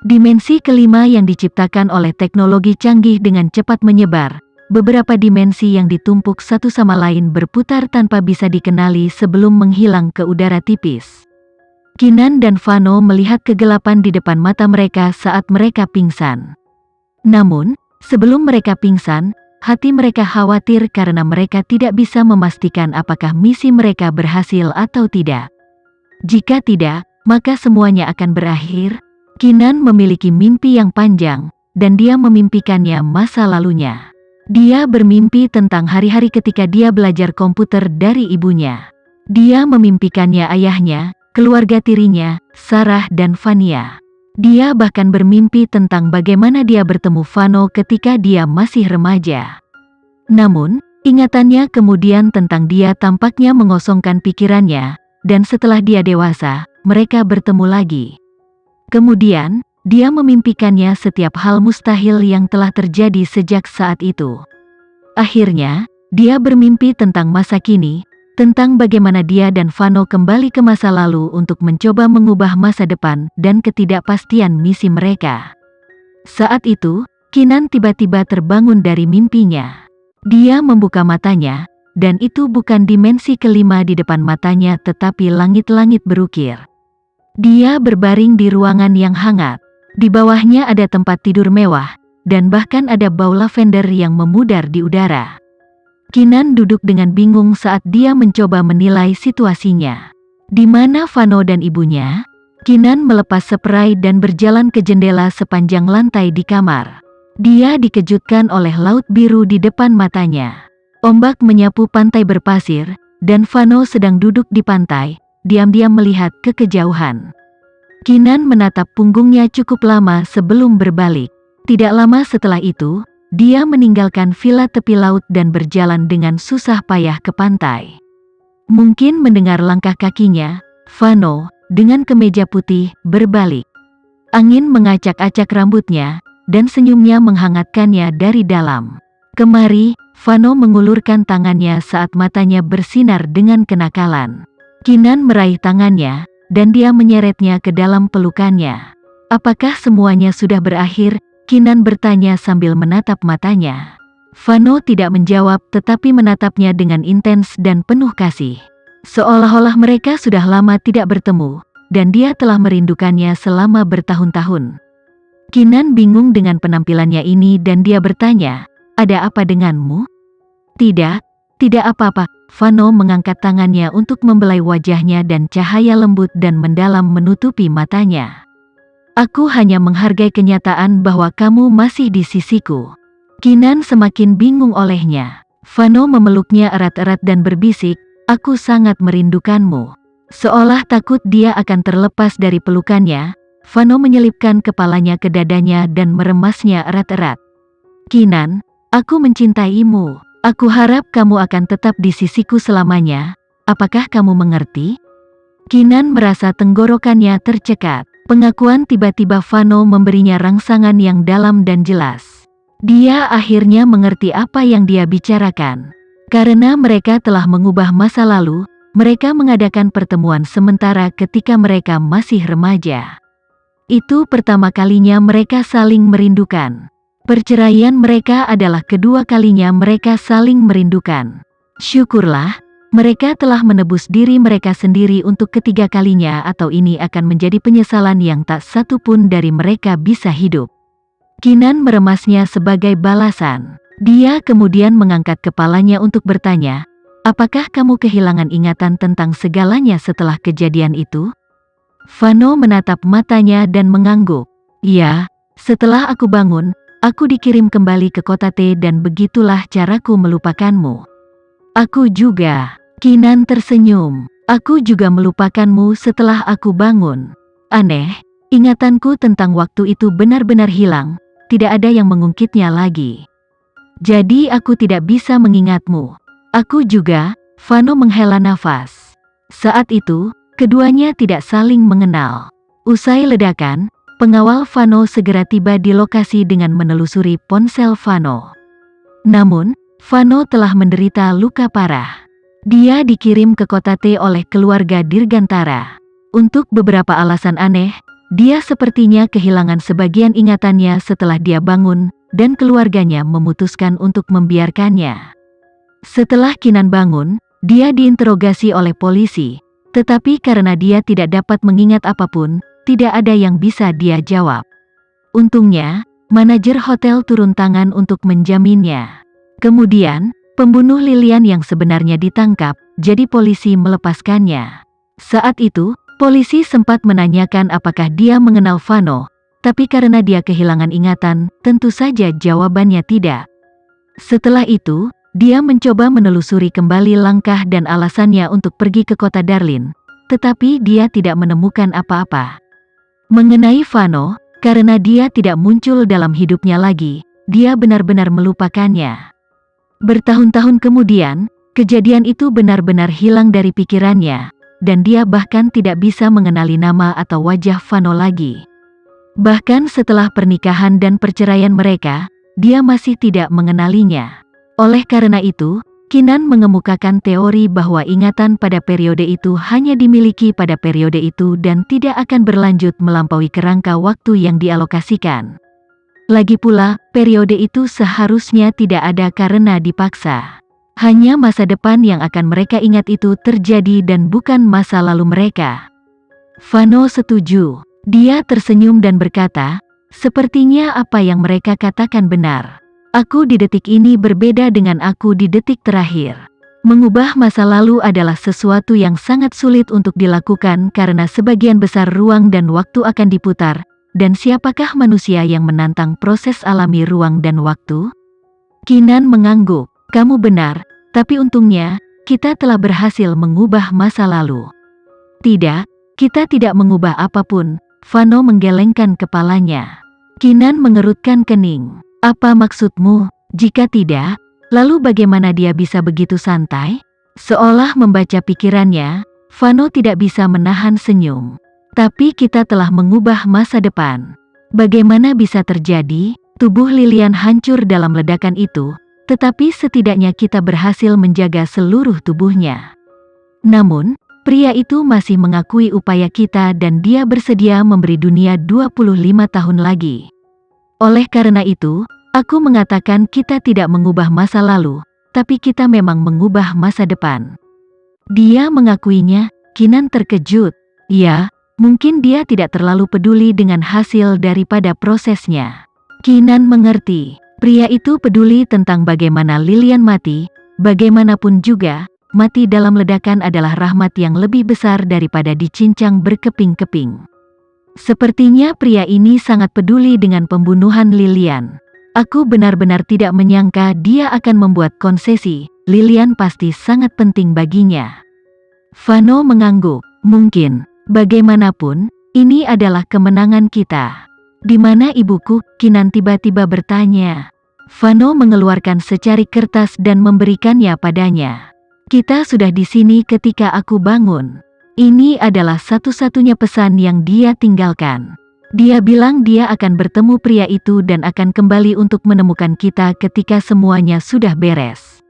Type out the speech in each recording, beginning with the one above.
Dimensi kelima yang diciptakan oleh teknologi canggih dengan cepat menyebar. Beberapa dimensi yang ditumpuk satu sama lain berputar tanpa bisa dikenali sebelum menghilang ke udara tipis. Kinan dan Vano melihat kegelapan di depan mata mereka saat mereka pingsan. Namun, sebelum mereka pingsan, hati mereka khawatir karena mereka tidak bisa memastikan apakah misi mereka berhasil atau tidak. Jika tidak, maka semuanya akan berakhir. Kinan memiliki mimpi yang panjang, dan dia memimpikannya masa lalunya. Dia bermimpi tentang hari-hari ketika dia belajar komputer dari ibunya. Dia memimpikannya ayahnya, keluarga tirinya, Sarah dan Vania. Dia bahkan bermimpi tentang bagaimana dia bertemu Vano ketika dia masih remaja. Namun, ingatannya kemudian tentang dia tampaknya mengosongkan pikirannya, dan setelah dia dewasa, mereka bertemu lagi. Kemudian, dia memimpikannya setiap hal mustahil yang telah terjadi sejak saat itu. Akhirnya, dia bermimpi tentang masa kini, tentang bagaimana dia dan Vano kembali ke masa lalu untuk mencoba mengubah masa depan dan ketidakpastian misi mereka. Saat itu, Kinan tiba-tiba terbangun dari mimpinya. Dia membuka matanya, dan itu bukan dimensi kelima di depan matanya tetapi langit-langit berukir. Dia berbaring di ruangan yang hangat. Di bawahnya ada tempat tidur mewah, dan bahkan ada bau lavender yang memudar di udara. Kinan duduk dengan bingung saat dia mencoba menilai situasinya. Di mana Vano dan ibunya? Kinan melepas spray dan berjalan ke jendela sepanjang lantai di kamar. Dia dikejutkan oleh laut biru di depan matanya. Ombak menyapu pantai berpasir, dan Vano sedang duduk di pantai, diam-diam melihat ke kejauhan. Kinan menatap punggungnya cukup lama sebelum berbalik. Tidak lama setelah itu, dia meninggalkan villa tepi laut dan berjalan dengan susah payah ke pantai. Mungkin mendengar langkah kakinya, Vano, dengan kemeja putih, berbalik. Angin mengacak-acak rambutnya, dan senyumnya menghangatkannya dari dalam. Kemari, Vano mengulurkan tangannya saat matanya bersinar dengan kenakalan. Kinan meraih tangannya, dan dia menyeretnya ke dalam pelukannya. Apakah semuanya sudah berakhir? Kinan bertanya sambil menatap matanya. Vano tidak menjawab tetapi menatapnya dengan intens dan penuh kasih. Seolah-olah mereka sudah lama tidak bertemu, dan dia telah merindukannya selama bertahun-tahun. Kinan bingung dengan penampilannya ini dan dia bertanya, "Ada apa denganmu?" "Tidak, tidak apa-apa." Vano mengangkat tangannya untuk membelai wajahnya dan cahaya lembut dan mendalam menutupi matanya. "Aku hanya menghargai kenyataan bahwa kamu masih di sisiku." Kinan semakin bingung olehnya. Vano memeluknya erat-erat dan berbisik, "Aku sangat merindukanmu." Seolah takut dia akan terlepas dari pelukannya, Vano menyelipkan kepalanya ke dadanya dan meremasnya erat-erat. "Kinan, aku mencintaimu. Aku harap kamu akan tetap di sisiku selamanya. Apakah kamu mengerti?" Kinan merasa tenggorokannya tercekat. Pengakuan tiba-tiba Vano memberinya rangsangan yang dalam dan jelas. Dia akhirnya mengerti apa yang dia bicarakan. Karena mereka telah mengubah masa lalu, mereka mengadakan pertemuan sementara ketika mereka masih remaja. Itu pertama kalinya mereka saling merindukan. Perceraian mereka adalah kedua kalinya mereka saling merindukan. Syukurlah, mereka telah menebus diri mereka sendiri untuk ketiga kalinya atau ini akan menjadi penyesalan yang tak satu pun dari mereka bisa hidup. Kinan meremasnya sebagai balasan. Dia kemudian mengangkat kepalanya untuk bertanya, "Apakah kamu kehilangan ingatan tentang segalanya setelah kejadian itu?" Vano menatap matanya dan mengangguk. "Ya, setelah aku bangun, aku dikirim kembali ke kota T dan begitulah caraku melupakanmu." "Aku juga." Kinan tersenyum. "Aku juga melupakanmu setelah aku bangun. Aneh, ingatanku tentang waktu itu benar-benar hilang, tidak ada yang mengungkitnya lagi. Jadi aku tidak bisa mengingatmu." "Aku juga." Vano menghela nafas. Saat itu, keduanya tidak saling mengenal. Usai ledakan, pengawal Vano segera tiba di lokasi dengan menelusuri ponsel Vano. Namun, Vano telah menderita luka parah. Dia dikirim ke kota T oleh keluarga Dirgantara. Untuk beberapa alasan aneh, dia sepertinya kehilangan sebagian ingatannya setelah dia bangun, dan keluarganya memutuskan untuk membiarkannya. Setelah Kinan bangun, dia diinterogasi oleh polisi, tetapi karena dia tidak dapat mengingat apapun, tidak ada yang bisa dia jawab. Untungnya, manajer hotel turun tangan untuk menjaminnya. Kemudian, pembunuh Lilian yang sebenarnya ditangkap, jadi polisi melepaskannya. Saat itu, polisi sempat menanyakan apakah dia mengenal Vano, tapi karena dia kehilangan ingatan, tentu saja jawabannya tidak. Setelah itu, dia mencoba menelusuri kembali langkah dan alasannya untuk pergi ke kota Darlin, tetapi dia tidak menemukan apa-apa. Mengenai Vano, karena dia tidak muncul dalam hidupnya lagi, dia benar-benar melupakannya. Bertahun-tahun kemudian, kejadian itu benar-benar hilang dari pikirannya, dan dia bahkan tidak bisa mengenali nama atau wajah Vano lagi. Bahkan setelah pernikahan dan perceraian mereka, dia masih tidak mengenalinya. Oleh karena itu, Kinan mengemukakan teori bahwa ingatan pada periode itu hanya dimiliki pada periode itu dan tidak akan berlanjut melampaui kerangka waktu yang dialokasikan. Lagi pula, periode itu seharusnya tidak ada karena dipaksa. Hanya masa depan yang akan mereka ingat itu terjadi dan bukan masa lalu mereka. Vano setuju. Dia tersenyum dan berkata, "Sepertinya apa yang mereka katakan benar. Aku di detik ini berbeda dengan aku di detik terakhir." Mengubah masa lalu adalah sesuatu yang sangat sulit untuk dilakukan karena sebagian besar ruang dan waktu akan diputar, dan siapakah manusia yang menantang proses alami ruang dan waktu? Kinan mengangguk. "Kamu benar, tapi untungnya, kita telah berhasil mengubah masa lalu." "Tidak, kita tidak mengubah apapun." Vano menggelengkan kepalanya. Kinan mengerutkan kening. "Apa maksudmu? Jika tidak, lalu bagaimana dia bisa begitu santai?" Seolah membaca pikirannya, Vano tidak bisa menahan senyum. "Tapi kita telah mengubah masa depan." "Bagaimana bisa terjadi?" Tubuh Lilian hancur dalam ledakan itu, tetapi setidaknya kita berhasil menjaga seluruh tubuhnya. Namun, pria itu masih mengakui upaya kita dan dia bersedia memberi dunia 25 tahun lagi. Oleh karena itu, aku mengatakan kita tidak mengubah masa lalu, tapi kita memang mengubah masa depan. Dia mengakuinya. Kinan terkejut. Ya, mungkin dia tidak terlalu peduli dengan hasil daripada prosesnya. Kinan mengerti. Pria itu peduli tentang bagaimana Lilian mati, bagaimanapun juga, mati dalam ledakan adalah rahmat yang lebih besar daripada dicincang berkeping-keping. Sepertinya pria ini sangat peduli dengan pembunuhan Lilian. Aku benar-benar tidak menyangka dia akan membuat konsesi. Lilian pasti sangat penting baginya. Vano mengangguk. "Mungkin, bagaimanapun, ini adalah kemenangan kita." "Di mana ibuku?" Kinan tiba-tiba bertanya. Vano mengeluarkan secari kertas dan memberikannya padanya. "Kita sudah di sini ketika aku bangun. Ini adalah satu-satunya pesan yang dia tinggalkan. Dia bilang dia akan bertemu pria itu dan akan kembali untuk menemukan kita ketika semuanya sudah beres."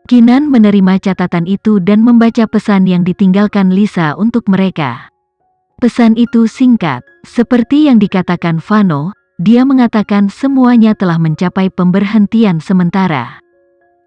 Kinan menerima catatan itu dan membaca pesan yang ditinggalkan Lisa untuk mereka. Pesan itu singkat. Seperti yang dikatakan Vano, dia mengatakan semuanya telah mencapai pemberhentian sementara.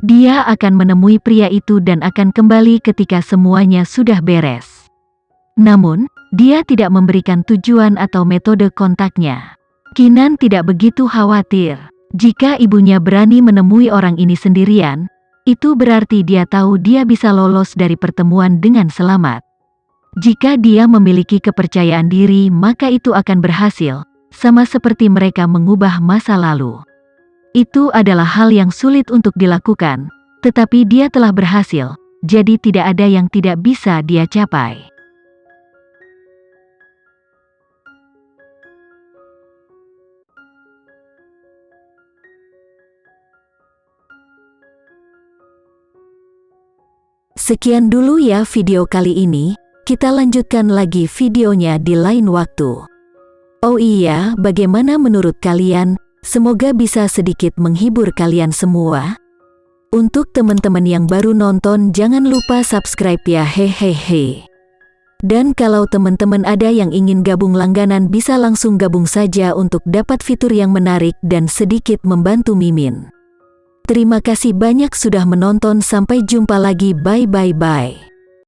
Dia akan menemui pria itu dan akan kembali ketika semuanya sudah beres. Namun, dia tidak memberikan tujuan atau metode kontaknya. Kinan tidak begitu khawatir. Jika ibunya berani menemui orang ini sendirian, itu berarti dia tahu dia bisa lolos dari pertemuan dengan selamat. Jika dia memiliki kepercayaan diri, maka itu akan berhasil, sama seperti mereka mengubah masa lalu. Itu adalah hal yang sulit untuk dilakukan, tetapi dia telah berhasil, jadi tidak ada yang tidak bisa dia capai. Sekian dulu ya video kali ini, kita lanjutkan lagi videonya di lain waktu. Oh iya, bagaimana menurut kalian? Semoga bisa sedikit menghibur kalian semua. Untuk teman-teman yang baru nonton, jangan lupa subscribe ya, hehehe. Dan kalau teman-teman ada yang ingin gabung langganan bisa langsung gabung saja untuk dapat fitur yang menarik dan sedikit membantu Mimin. Terima kasih banyak sudah menonton, sampai jumpa lagi, bye.